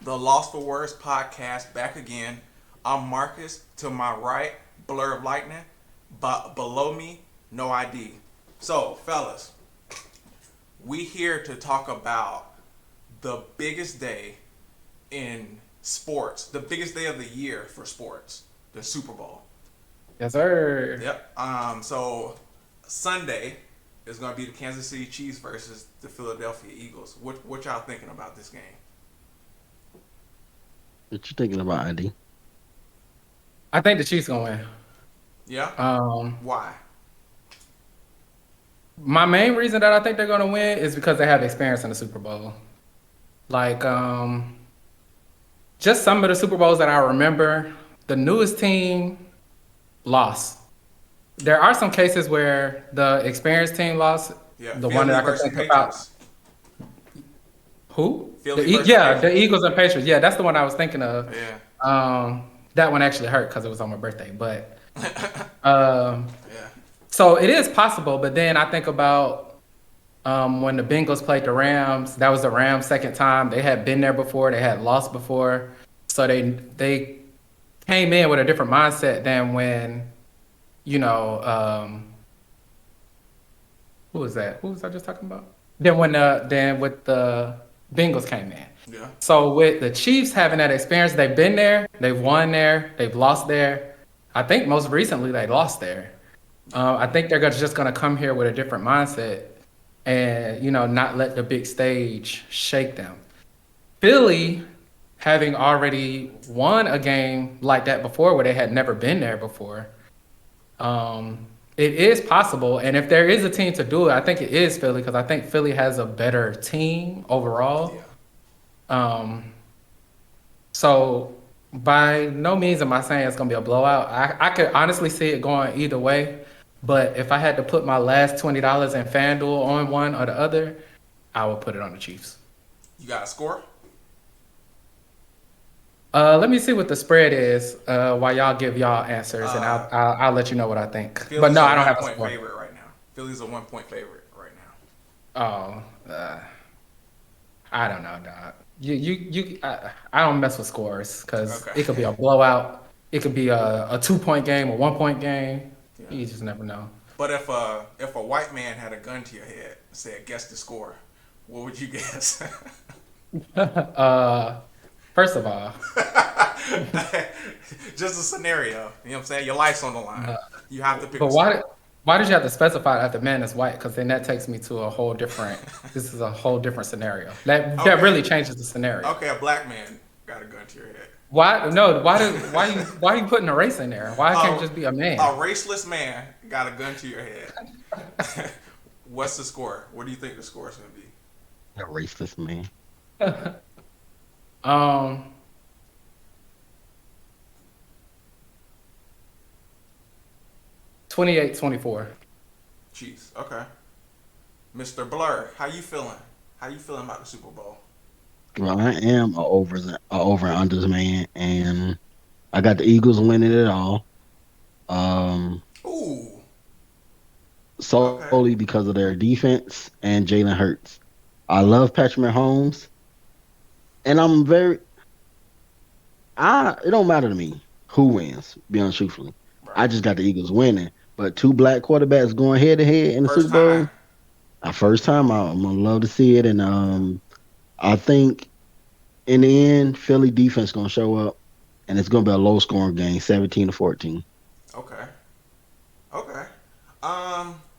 the Lost for Words podcast back again. I'm Marcus. To my right, Blur of Lightning. But below me, no ID. So, fellas, we here to talk about the biggest day in sports, the biggest day of the year for sports, the Super Bowl. Yes, sir. Yep. So Sunday is going to be the Kansas City Chiefs versus the Philadelphia Eagles. What y'all thinking about this game? What you thinking about, ID? I think the Chiefs gonna win. Yeah. Um, Why? my main reason that I think they're gonna win is because they have experience in the Super Bowl. Like, just some of the Super Bowls that I remember, the newest team lost. There are some cases where the experienced team lost. Yeah. The one that Philly I can versus think about, Patriots. who? Philly versus Yeah, the Patriots. Eagles and Patriots. Yeah, that's the one I was thinking of. Yeah. That one actually hurt because it was on my birthday, but um, Yeah. so it is possible. But then I think about when the Bengals played the Rams. That was the Rams' second time. They had been there before. They had lost before, so they came in with a different mindset than when you know who was that? Who was I just talking about? Then with the Bengals came in. Yeah. So with the Chiefs having that experience, they've been there, they've won there, they've lost there. I think most recently they lost there. I think they're just going to come here with a different mindset and not let the big stage shake them. Philly, having already won a game like that before, where they had never been there before, it is possible. And if there is a team to do it, I think it is Philly because I think Philly has a better team Yeah. overall. Um, so by no means am I saying it's gonna be a blowout. I could honestly see it going either way. But if I had to put my last $20 in FanDuel on one or the other, I would put it on the Chiefs. You got a score? Let me see what the spread is while y'all give y'all answers, and Uh, I'll let you know what I think. But Philly's no, a I don't one have a point score. favorite right now. Philly's a 1 point favorite right Oh, I don't know, dog. I don't mess with scores now. because it could be Okay. a blowout. It could be a 2 point game, a 1 point game. Yeah. You just never know. But if a white man had a gun to your head and said guess the score, what would you guess? uh, First of all, Just a scenario. You know what I'm saying? Your life's on the line. You have to pick but a score. why did you have to specify that the man is white? Because then that takes me to a whole different. This is a whole different scenario. That Okay. really changes the scenario. Okay, a black man got a gun to your head. Why? No. Why you putting a race in there? Why can't it A, just be a a man? raceless man got a gun to your head. What's the score? What do you think the score is going to be? A racist man. um, 28-24. Chiefs. Okay. Mr. Blur, how you feeling? How you feeling about the Super Bowl? Well, I am a over and unders man, and I got the Eagles winning it all. Um, Ooh. Solely Okay. because of their defense and Jalen Hurts. I love Patrick Mahomes, and I'm very. I It don't matter to me who wins. Be honest, truthfully, Right. I just got the Eagles winning. But two black quarterbacks going head to head in the First Super time. Bowl. Our first time, I'm gonna love to see it, and I think in the end, Philly defense gonna show up, and it's gonna be a low scoring game, 17-14. Okay. Okay.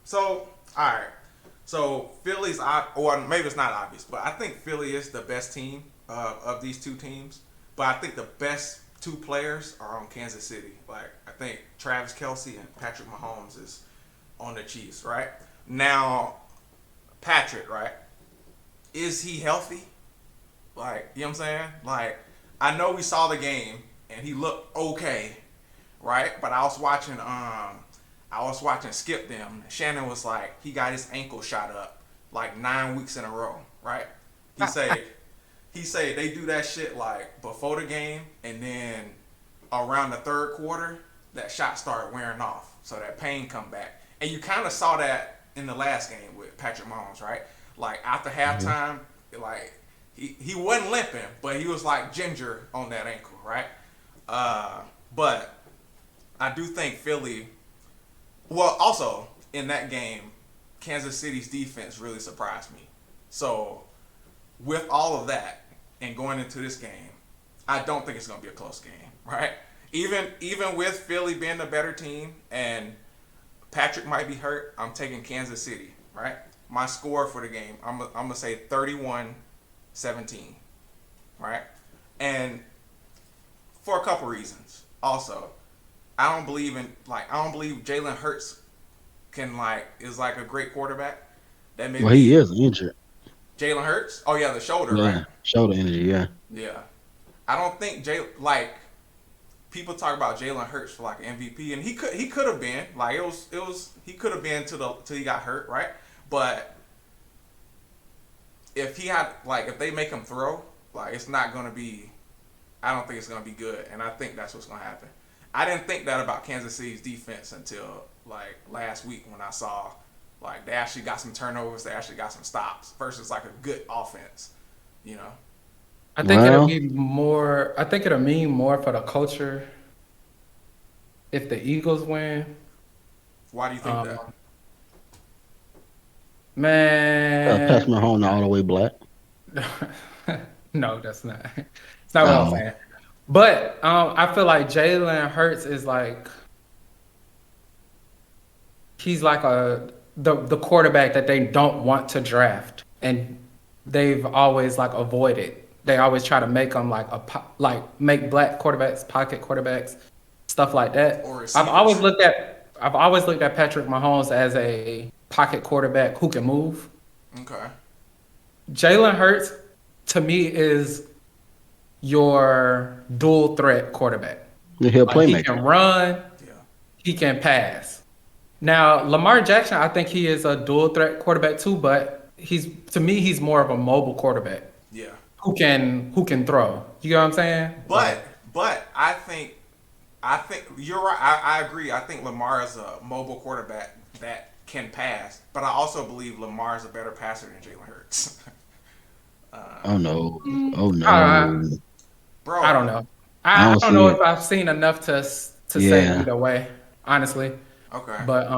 So all right. So Philly's or maybe it's not obvious, but I think Philly is the best team of these two teams. But I think the best two players are on Kansas City. Like I think Travis Kelsey and Patrick Mahomes is on the Chiefs. Right now, Patrick. Right, is he healthy? Like you know what I'm saying? Like I know we saw the game and he looked okay, right? But I was watching Skip them. Shannon was like, he got his ankle shot up like 9 weeks in a row, right? He say they do that shit like before the game and then around the third quarter, that shot started wearing off. So that pain come back. And you kind of saw that in the last game with Patrick Mahomes, right? Like after Mhm. halftime, like he wasn't limping, but he was like ginger on that ankle, right? But I do think Philly. Well, also in that game, Kansas City's defense really surprised me. So with all of that and going into this game, I don't think it's going to be a close game, right? Even with Philly being the better team and Patrick might be hurt, I'm taking Kansas City, right? My score for the game, I'm going to say 31-17, right? And for a couple reasons. Also, I don't believe Jalen Hurts is like a great quarterback. That may Well, he be is injured. Jalen Hurts. Oh yeah, the shoulder, right? Yeah, shoulder injury. Yeah. Yeah. I don't think people talk about Jalen Hurts for like MVP, and he could have been like he could have been till he got hurt, right? But if they make him throw, like it's not gonna be. I don't think it's gonna be good, and I think that's what's gonna happen. I didn't think that about Kansas City's defense until like last week when I saw like they actually got some turnovers, they actually got some stops versus like a good offense, you know. I think it'll Well, be more. I think it'll mean more for the culture if the Eagles win. Why do you think Um, that? Patrick man, Mahomes all the way black. no, that's not. It's not what I'm Oh, saying. But I feel like Jalen Hurts is like he's like the quarterback that they don't want to draft, and they've always like avoided. They always try to make them like make black quarterbacks, pocket quarterbacks, stuff like that. Or I've always receivers? looked at I've always looked at Patrick Mahomes as a pocket quarterback who can move. Okay. Jalen Hurts to me is your dual threat quarterback. he's a Like he playmaker. can run, Yeah. he can pass. Now, Lamar Jackson, I think he is a dual threat quarterback too, but to me he's more of a mobile quarterback Yeah. who can throw. You know what I'm saying? Like But I think you're right. I agree. I think Lamar is a mobile quarterback that can pass, but I also believe Lamar is a better passer than Jalen Hurts. Oh no. Oh I, no. I Bro, don't know. I I don't don't see know if it. I've seen enough to say Yeah. either way, honestly. okay. But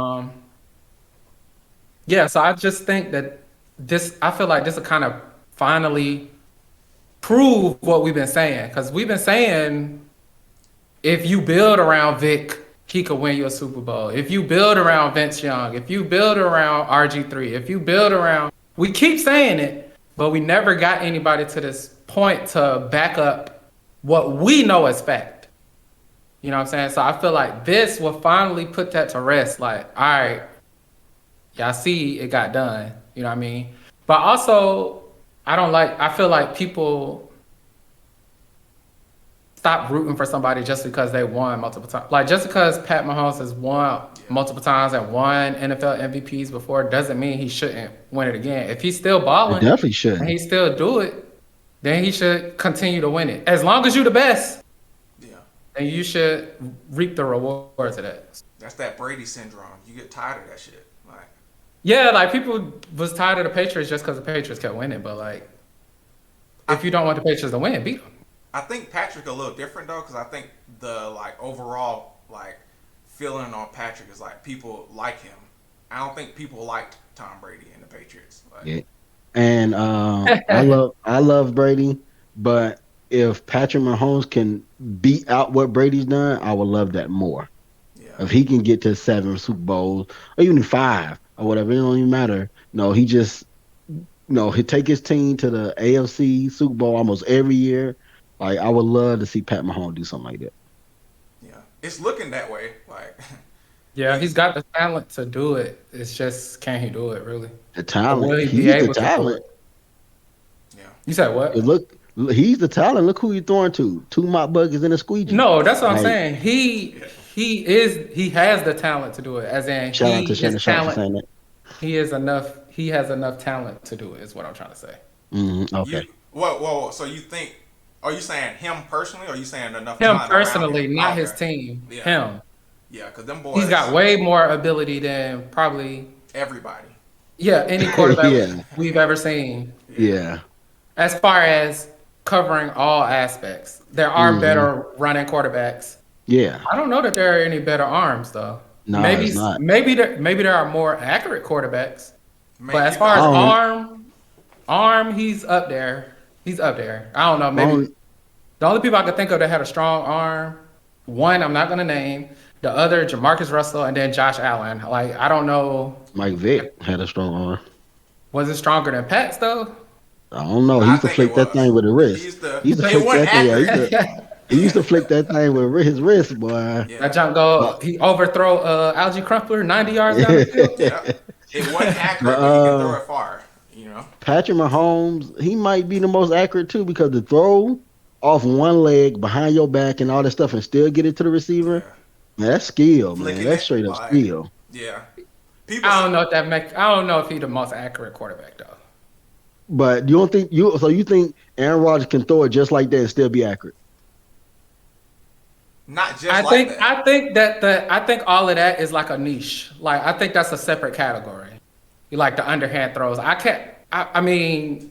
yeah, so I just think that I feel like this will kind of finally prove what we've been saying. Because we've been saying if you build around Vic, he could win you a Super Bowl. If you build around Vince Young, if you build around RG3, if you build around, we keep saying it, but we never got anybody to this point to back up what we know as fact. You know what I'm saying? So I feel like this will finally put that to rest. Like, all right, y'all see it got done. You know what I mean? But also, I feel like people stop rooting for somebody just because they won multiple times. Like, just because Pat Mahomes has won Yeah. multiple times and won NFL MVPs before doesn't mean he shouldn't win it again. If he's still It balling definitely and he shouldn't. still do it, then he should continue to win it. As long as you're the best, Yeah. then you should reap the rewards of that. That's that Brady syndrome. You get tired of that shit. Like Yeah, like people was tired of the Patriots just because the Patriots kept winning, but like I if you don't want the Patriots to win, beat them. I think Patrick a little different though, because I think the like overall like feeling on Patrick is like people like him. I don't think people liked Tom Brady and the Patriots. Like Yeah. And I love Brady, but if Patrick Mahomes can beat out what Brady's done, I would love that more. yeah, If he can get to 7 Super Bowls or even 5 or whatever, it don't even matter. No, he just he take his team to the AFC Super Bowl almost every year. Like I would love to see Pat Mahomes do something like that. yeah, it's looking that way. Like Yeah, he's he's got the talent to do it. It's just can he do it really? The Or will talent, he be he's the able to do it? talent. yeah, You said 'Cause what? he's the talent. Look who he's throwing to. 2 mop buckets and a squeegee. No, that's what I'm Like saying. He yeah, he has the talent to do it. As in shout out to Shannon Sharp for saying that. he has enough talent to do it, is what I'm trying to say. you. Okay. Whoa. So you think? Are you saying him personally, or are you saying enough Him talent around him? personally, not Oh, his okay. team. Yeah, Him. yeah, because them He's got boys, way more ability than probably everybody. yeah, any quarterback Yeah. we've ever seen. Yeah, Yeah. as far as covering all aspects. There are Hmm. better running quarterbacks. Yeah. I don't know that there are any better arms though. No, it's not. Maybe there are more accurate quarterbacks. But Man, as you can far I as argue don't. that. arm, he's up there. He's up there. I don't know. I Maybe don't the only people I could think of that had a strong arm, one I'm not gonna name, the other Jamarcus Russell, and then Josh Allen. Like I don't know, Mike Vick had a strong arm. was it stronger than Pat's though? I don't know. He I used to think it flick that thing was. with a He wrist. used to. He used to It flick wasn't that thing. Yeah, accurate. he used to flick that thing with his wrist, boy. Yeah, That jump go, But he overthrow Algie Crumpler 90 yards down the field. yeah. It wasn't but accurate, but he can throw it far. You know. Patrick Mahomes, he might be the most accurate too because the throw off one leg behind your back and all that stuff and still get it to the receiver, Yeah. man, that's skill, man. Flicking That's it straight up like, skill. yeah. People. I don't know if that make. I don't know if he's the most accurate quarterback though. But you don't think you think Aaron Rodgers can throw it just like that and still be accurate? Not just like that. I think all of that is like a niche. Like I think that's a separate category. You like the underhand throws. I can't. I mean,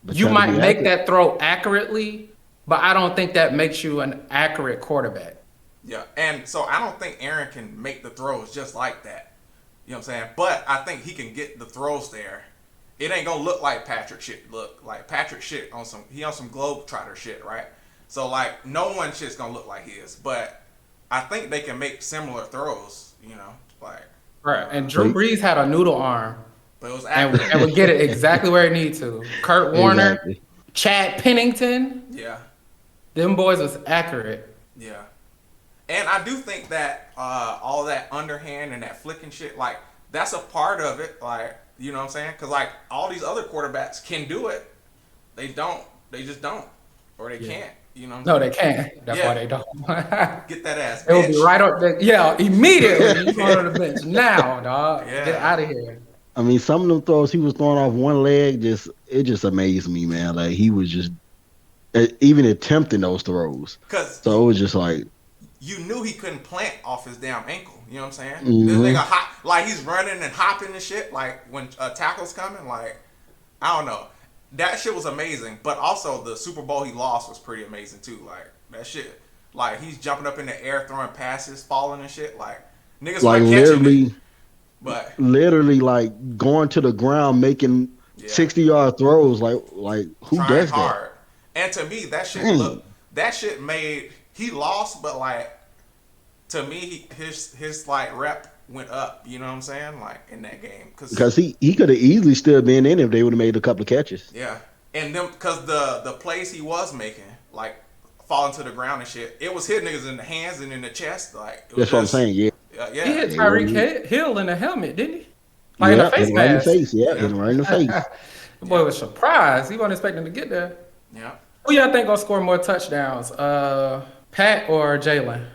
But you try to might be make accurate. that throw accurately, but I don't think that makes you an accurate quarterback. Yeah, and so I don't think Aaron can make the throws just like that. You know what I'm saying? But I think he can get the throws there. It ain't gonna look like Patrick shit. Look like Patrick shit on some. He on some globetrotter shit, right? So like no one shit's gonna look like his. But I think they can make similar throws. You know, like. Right. And So Drew Brees had a noodle arm But it was and accurate. would get it exactly where it needs to. Kurt Warner, exactly. Chad Pennington, Yeah, them boys was accurate. yeah. And I do think that all that underhand and that flicking shit, like that's a part of it. Like you know what I'm saying? Because like all these other quarterbacks can do it. They don't. They just don't, or they can't. You know what No, I'm they saying? can't. That's why Yeah. they don't. Get that ass It will be bitch. right up there. Yeah, immediately. You going to the bench now, dog. Get Yeah. out of here. I mean, some of them throws he was throwing off one leg just amazed me, man. Like he was just even attempting those throws. Cause So it was just like, you knew he couldn't plant off his damn ankle. You know what I'm saying? This hmm nigga hop like he's running and hopping and shit. Like when a tackle's coming, like I don't know. That shit was amazing. But also the Super Bowl he lost was pretty amazing too. Like that shit. Like he's jumping up in the air, throwing passes, falling and shit. Like niggas like weren't catching it. literally, But literally like going to the ground making yeah, 60-yard throws. Like who trying does that? hard. And to me, Dang. that shit made he lost, but like to me, his like rep went up. You know what I'm saying? Like in that game, cause Because he could have easily still been in if they would have made a couple of catches. yeah, and them cause the plays he was making, like falling to the ground and shit, it was hitting niggas in the hands and in the chest. Like it was That's what I'm just saying. Yeah, He yeah, hit it wasn't. Hill in the helmet, didn't he? Like in the Yeah, hit face him right in the mask. face. Yeah, hit yeah, him right in the face. The boy yeah, was surprised. He wasn't expecting to get there. yeah. Who y'all think gonna score more touchdowns? Pat or Jalen?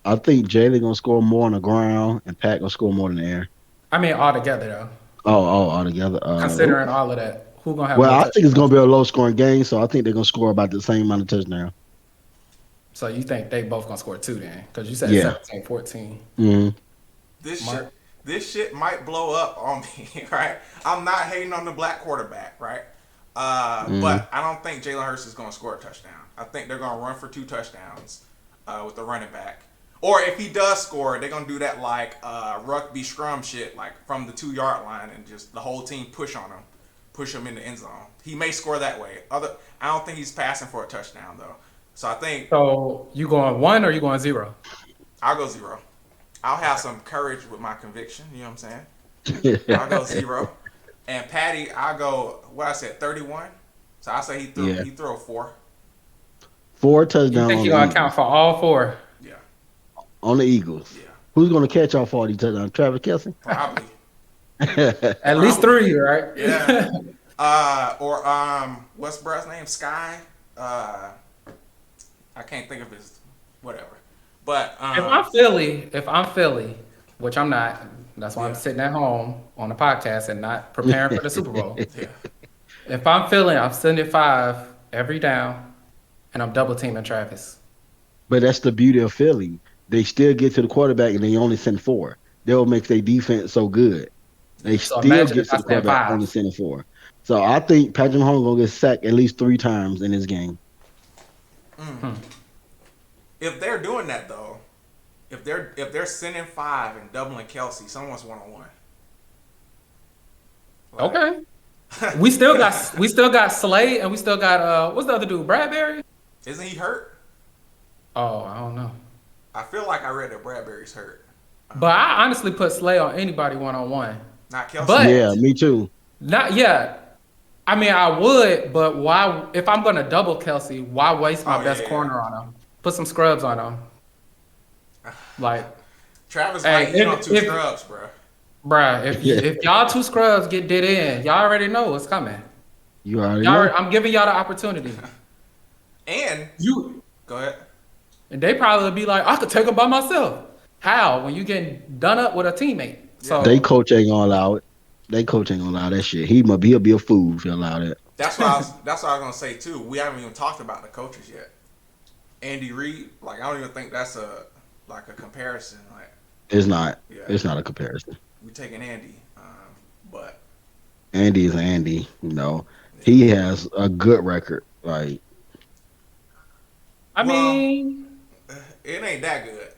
I think Jalen gonna score more on the ground, and Pat gonna score more in the air. I mean, all together though. All together. Considering all of that, who gonna have Well, more I think it's gonna touchdowns? be a low scoring game, so I think they're gonna score about the same amount of touchdowns. So you think they both gonna score two then? Because you said Yeah. 17-14. Hmm. This Mark? shit, this shit might blow up on me, right? I'm not hating on the black quarterback, right? Hmm. But I don't think Jalen Hurts is going to score a touchdown. I think they're going to run for 2 touchdowns with the running back. Or if he does score, they're going to do that like rugby scrum shit, like from the 2 yard line, and just the whole team push on him, push him in the end zone. He may score that way. I don't think he's passing for a touchdown though. So I think So you going one or you going zero? I'll go 0. I'll have some courage with my conviction. You know what I'm saying? I'll go 0. And Patty, I'll go what I said, 31. So I say Yeah. he throw 4. 4 You touchdowns think on he the gonna Eagles. account for all four? Yeah, On the Eagles. yeah, Who's gonna catch all 40 touchdowns? Travis Kelce. probably. At least Probably. three, right? Yeah. Or what's Brad's name? Sky. I can't think of his whatever. But If I'm Philly, which I'm not, that's why I'm yeah, sitting at home on the podcast and not preparing for the Super Bowl. yeah, If I'm Philly, I'm sending five every down, and I'm double teaming Travis. But that's the beauty of Philly. They still get to the quarterback and they only send 4. They'll make their defense so good. They So still imagine get if to I the send quarterback five. only sending 4. So I think Patrick Mahomes gonna get sacked at least 3 times in this game. Hmm. If they're doing that though, if they're sending 5 and doubling Kelsey, someone's 1-on-1. Like, Okay. We still got Slade and we still got what's the other dude? Bradbury? isn't he hurt? Oh, I don't know. I feel like I read that Bradbury's hurt. But I honestly put Slade on anybody 1-on-1. Not Kelsey But Yeah, yet. me too. not yet. I mean, I would, but why? If I'm gonna double Kelsey, why waste my Oh yeah, best yeah. corner on him? Put some scrubs on him. Like, Travis hey, might eat on 2 if scrubs, bro. bruh, Yeah, if y'all two scrubs get did in, y'all already know what's coming. you already know. I'm giving y'all the opportunity. And You go ahead. and they probably would be like, I could take him by myself. How? When you getting done up with a teammate. Yeah. They So coach ain't gonna allow it. They coach ain't gonna allow that shit. He'll be a fool if he allow that. That's what I was gonna say too. We haven't even talked about the coaches yet. Andy Reid, like I don't even think that's a comparison. Like It's not. yeah, It's not a comparison. we taking Andy, but Andy is Andy. yeah. He has a good record. Like I Well, mean, it ain't that good.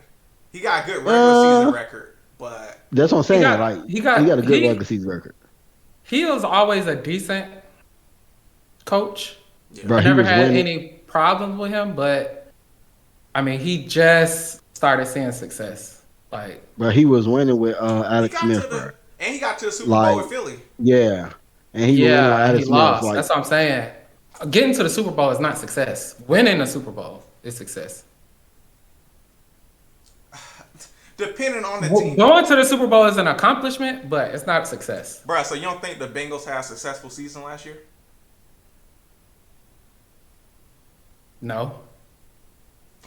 He got a good regular season uh, record, but that's what I'm he saying. Like got he he got got a good regular season record. he was always a decent coach. yeah, Bro, I he never was had winning. any problems with him, but I mean, he just started seeing success. Like, Bro, he was winning with he Alex got to Smith, the bro. and he got to the Super Bowl Like with Philly. yeah, and he was winning with yeah, and he Alex Smith. lost. Like That's what I'm saying. Getting to the Super Bowl is not success. Winning the Super Bowl is success. Depending on the team, Going to the Super Bowl is an accomplishment, but it's not a success. bro. So you don't think the Bengals had a successful season last year? No,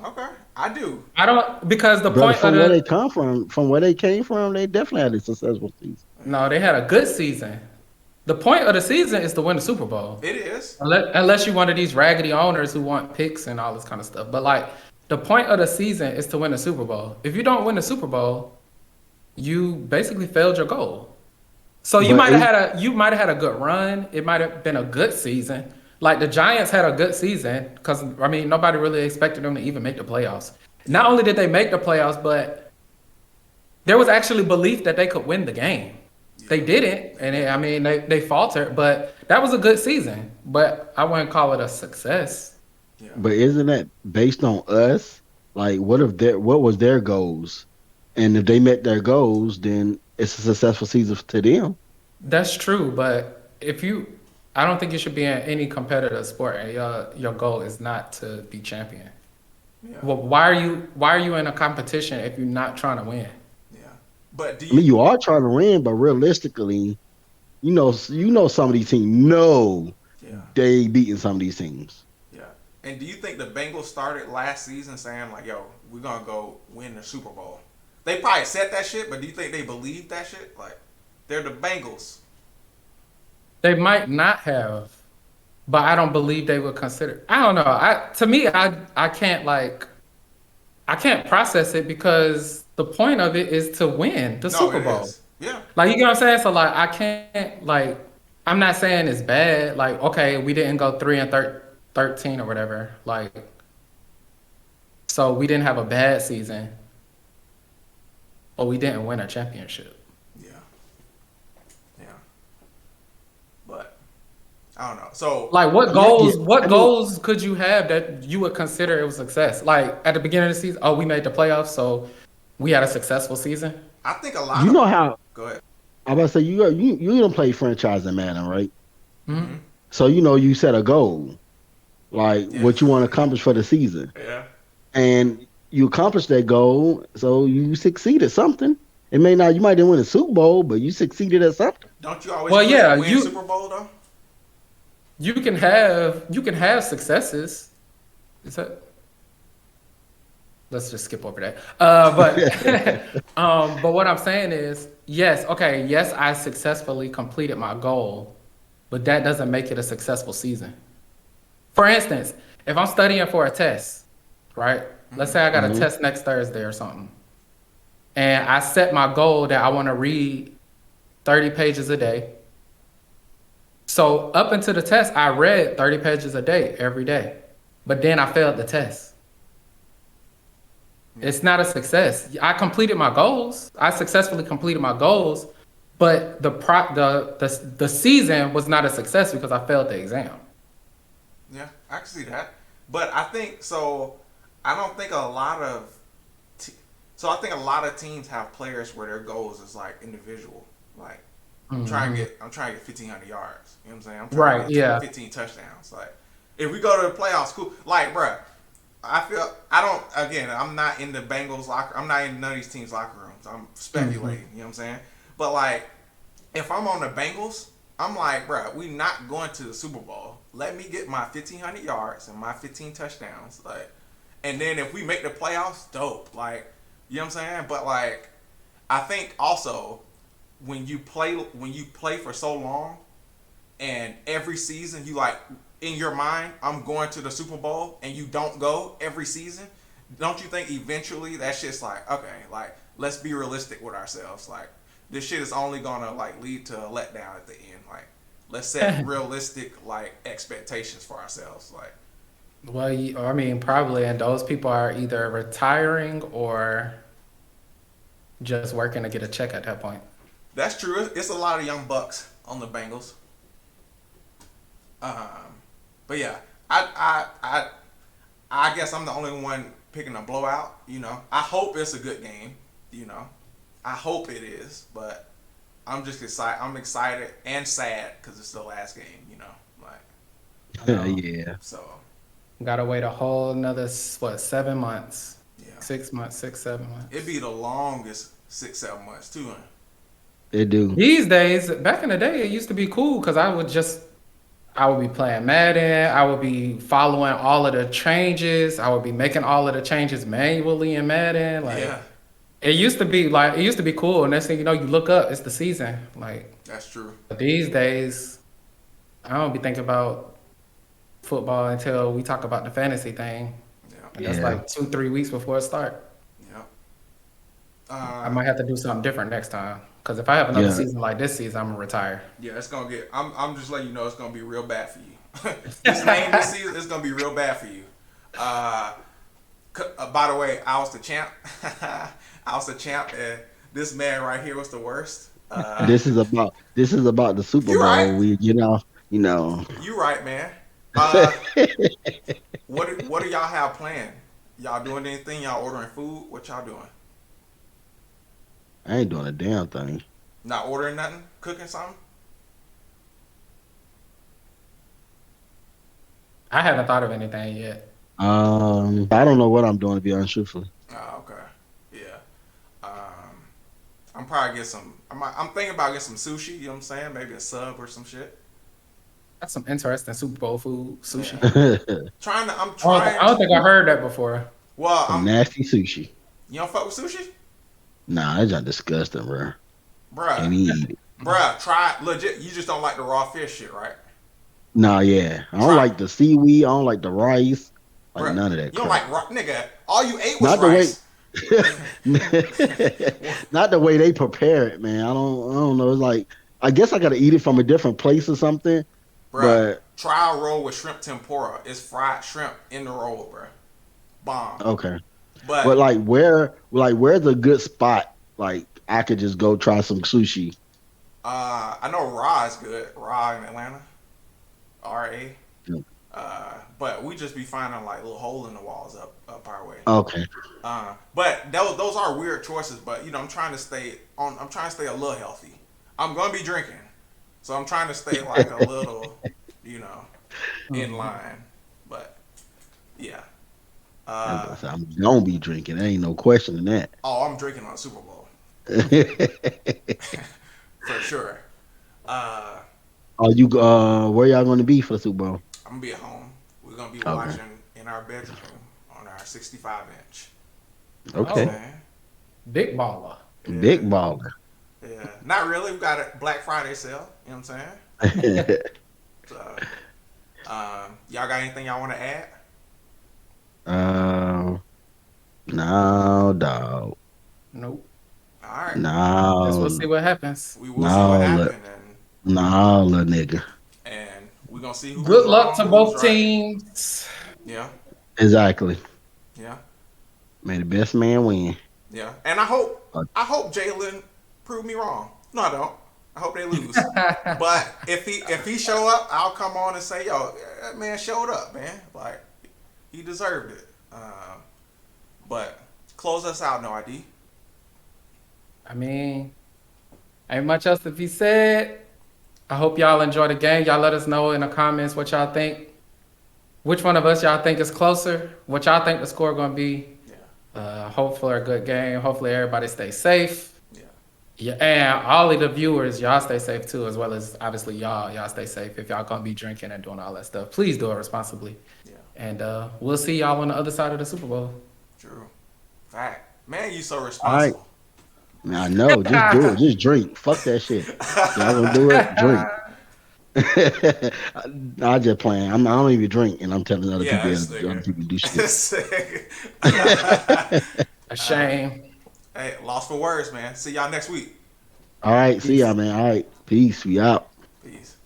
Okay, I do. I don't because the brother, point of from where they the come from where they came from, they definitely had a successful season. no, they had a good season. The point of the season is to win the Super Bowl. It is. Unless you're one of these raggedy owners who want picks and all this kind of stuff. But like the point of the season is to win the Super Bowl. If you don't win the Super Bowl, you basically failed your goal. So But you might have had a good run. It might have been a good season. Like the Giants had a good season because I mean nobody really expected them to even make the playoffs. Not only did they make the playoffs, but there was actually belief that they could win the game. They didn't, and I mean they faltered, but that was a good season. But I wouldn't call it a success. Yeah. but isn't that based on us? Like what was their goals? And if they met their goals, then it's a successful season to them. That's true, but I don't think you should be in any competitive sport, and your goal is not to be champion. Yeah. Well, why are you in a competition if you're not trying to win? Yeah. But do I mean, you? you are trying to win, but realistically, you know some of these teams know Yeah. they beating some of these teams. Yeah. And do you think the Bengals started last season saying like, "Yo, we're gonna go win the Super Bowl"? They probably said that shit, but do you think they believed that shit? Like, they're the Bengals. They might not have, but I don't believe they would consider. I don't know. To me, I can't process it because the point of it is to win the No, Super it Bowl. is. Yeah. Like you get what I'm saying? So like I can't like I'm not saying it's bad. Like okay, we didn't go 3-13 or whatever. Like so we didn't have a bad season, but we didn't win a championship. Yeah. Yeah. But I don't know. So Like what Yeah, goals? I What mean, goals could you have that you would consider it was success? Like at the beginning of the season, oh, we made the playoffs, so we had a successful season. I think a lot you of know how go ahead. I'm about to say you don't play franchise in Madden, right? Hmm. So you set a goal, like Yeah. what you want to accomplish for the season, Yeah. and you accomplish that goal, so you succeed at something. It may not, you might didn't win a Super Bowl, but you succeeded at something. Don't you always Well, yeah, win Super Bowl though? you can have successes. Is that? Let's just skip over that. But but what I'm saying is, yes, okay, yes, I successfully completed my goal, but that doesn't make it a successful season. For instance, if I'm studying for a test, right? Let's say I got a Hmm. test next Thursday or something, and I set my goal that I want to read 30 pages a day. So up until the test, I read 30 pages a day every day, but then I failed the test. Yeah. It's not a success. I completed my goals. I successfully completed my goals, but the season was not a success because I failed the exam. Yeah, I can see that. But I think so. I don't think a lot of. Te- so I think a lot of teams have players where their goals is like individual. Like Hmm. I'm trying to get 1,500 yards. You know what I'm saying? I'm trying to Right. get Yeah. 15 touchdowns. Like if we go to the playoffs, cool. Like, bruh, I feel I don't. Again, I'm not in the Bengals locker. I'm not in none of these teams' locker rooms. I'm Hmm. speculating. You know what I'm saying? But like, if I'm on the Bengals, I'm like, bro, we not going to the Super Bowl. Let me get my 1,500 yards and my 15 touchdowns, like, and then if we make the playoffs, dope. Like, you know what I'm saying? But like, I think also when you play for so long and every season you like in your mind, I'm going to the Super Bowl, and you don't go every season. Don't you think eventually that shit's like, okay, like let's be realistic with ourselves. Like this shit is only gonna like lead to a letdown at the end. Like let's set realistic like expectations for ourselves. Like Well, I mean, probably, and those people are either retiring or just working to get a check at that point. that's true. It's a lot of young bucks on the Bengals. Um, but yeah, I guess I'm the only one picking a blowout. You know, I hope it's a good game. You know, I hope it is, but I'm just excited. I'm excited and sad because it's the last game. You know, like I know. Yeah, so. Gotta wait a whole another, what, 7 months? Yeah, 6 months, 6, 7 months. it'd be the longest 6 7 months too. Huh? they do. These days, back in the day, it used to be cool because I would be playing Madden. I would be following all of the changes. I would be making all of the changes manually in Madden. Yeah, Like it used to be cool. And next thing you know, you look up, it's the season. Like that's true. but these days, I don't be thinking about football until we talk about the fantasy thing, Yeah, and that's Yeah. like 2, 3 weeks before it start. yeah. I might have to do something different next time. Because if I have another Yeah. season like this season, I'm gonna retire. Yeah, it's gonna get. I'm just letting you know it's gonna be real bad for you. This game this season is gonna be real bad for you. Uh, by the way, I was the champ. I was the champ, and this man right here was the worst. This is about the Super You right. Bowl. We. You right, man. Uh, what do y'all have planned? Y'all doing anything? Y'all ordering food? What y'all doing? I ain't doing a damn thing. Not ordering nothing? Cooking something? I haven't thought of anything yet. I don't know what I'm doing to be honest, truthfully. Oh, okay. Yeah. Um, I'm probably get some. I'm thinking about getting some sushi. You know what I'm saying? Maybe a sub or some shit. That's some interesting Super Bowl food, Yeah. sushi. Trying to. I'm I trying don't to. think I heard that before. Well, Some nasty sushi. You don't fuck with sushi, Nah, that's just disgusting, bro. bruh. Can't even eat it. Bruh, try it. Legit. You just don't like the raw fish shit, right? Nah, yeah. I don't Try, like the seaweed. I don't like the rice. Like bruh. none of that You don't crap. like raw, nigga. All you ate was Not the way rice. not the way they prepare it, man. I don't know. It's like I guess I gotta eat it from a different place or something. Bruh, But try a roll with shrimp tempura. It's fried shrimp in the roll, bruh. Bomb. okay. But But where's a good spot? Like I could just go try some sushi. I know Raw is good. Raw in Atlanta. RA. But we just be finding like little hole in the walls up our way. Okay. But those are weird choices. But you know, I'm trying to stay on. I'm trying to stay a little healthy. I'm gonna be drinking, so I'm trying to stay like a little, you know, in Mhm. line. But yeah. I'm about Uh, to say I'm gonna be drinking. There ain't no question in that. oh, I'm drinking on Super Bowl for sure. Uh, Are you where y'all gonna be for the Super Bowl? I'm gonna be at home. We're gonna be Okay. watching in our bedroom on our 65 inch. You know what I'm Okay. Oh, saying? big baller. Yeah, Big baller. yeah. Not really. We got a Black Friday sale. You know what I'm saying? So, y'all got anything y'all want to add? um no dog. Nope. All right. Guess we'll No see what happens. We will see what no happened, no little nigga. We're gonna see who was Good luck wrong, to who was both right. teams. Yeah, Exactly. yeah, May the best man win. yeah. And I hope Uh, Jalen prove me wrong. No, I don't. I hope they lose. But if he show up, I'll come on and say, yo, that man showed up, man. Like he deserved it. But close us out, no ID. I mean, ain't much else to be said. I hope y'all enjoy the game. Y'all let us know in the comments what y'all think. Which one of us y'all think is closer? What y'all think the score gonna be? Yeah, Hopefully a good game. Hopefully everybody stays safe. yeah, Yeah, and all of the viewers, y'all stay safe too, as well as obviously y'all. Y'all stay safe. If y'all gonna be drinking and doing all that stuff, please do it responsibly. yeah. And we'll see y'all on the other side of the Super Bowl. True. Fact. Man, you so All right. responsible. I know. Just do it. Just drink. Fuck that shit. Y'all gonna do it? Drink. I just playing. I don't even drink, and I'm telling Yeah, this other nigga. people to do shit. This nigga. A shame. Hey, lost for words, man. See y'all next week. All right. See Peace. y'all, man. All right. Peace. We out. Peace.